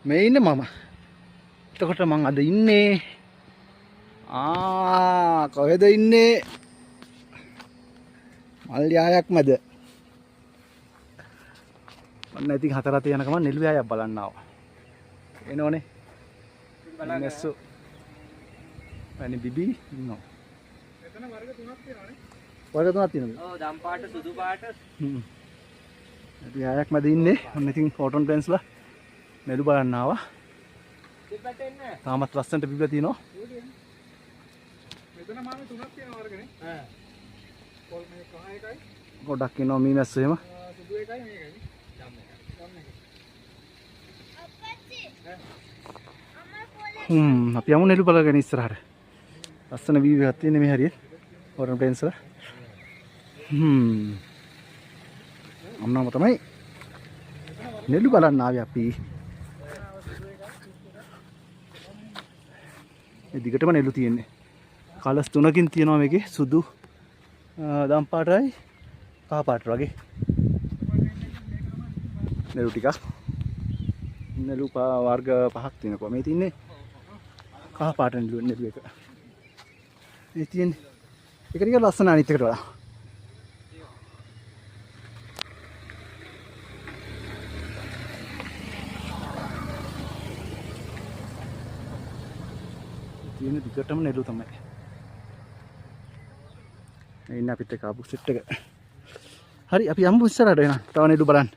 මේ ඉන්නේ මම. එතකොට මං අද ඉන්නේ කොහෙද ඉන්නේ? මල් යායක් මැද. මම ඉතින් 4 රට යනකම නෙළු යායක් බලන්න ආවා. එනෝනේ. නැස්සු. අනේ බිබි ඉන්නෝ. එතන වර්ග 3ක් තියෙනවානේ. වර්ග 3ක් තියෙනවා. ඔව් දම් පාට සුදු පාට. නෙළු යායක් මැද ඉන්නේ. ඔන්න ඉතින් කොටන් පෙන්ස්ලා නෙළු බලන්න ආවා. තාමත් ලස්සනට බිබිලා තියෙනවා. මෙතන මාමේ 3ක් තියෙනවා වර්ගනේ. පොල් මේ කහ එකයි. ගොඩක් ඉන්නවා මී මැස්සෝ එහෙම. සුදු එකයි මේකයි. ජම් එක. අප්පච්චි. අපි යමු නෙළු බලගෙන ඉස්සරහට. ලස්සන වීව් එකක් තියෙන මේ හරියට. කොටන් පෙන්ස්ලා. අම්නාම තමයි නෙළු බලන්න ආවේ අපි. මේ දිගටම නෙළු තියෙන්නේ. කලස් 3කින් තියෙනවා මේකේ සුදු දම් පාටයි කහ පාට වගේ. නෙළු ටිකක්. නෙළු වර්ග 5ක් තියෙනවා. මේ තින්නේ කහ පාට නෙළු එක. මේ තියෙන්නේ ඒක ටික ලස්සන අනිත් එකට වඩා. තියෙන දිගටම නෙළු තමයි. ඉන්න අපිත් එක්ක ආපු සෙට් එක. හරි අපි යමු ඉස්සරහට එනවා. තව නෙළු බලන්න.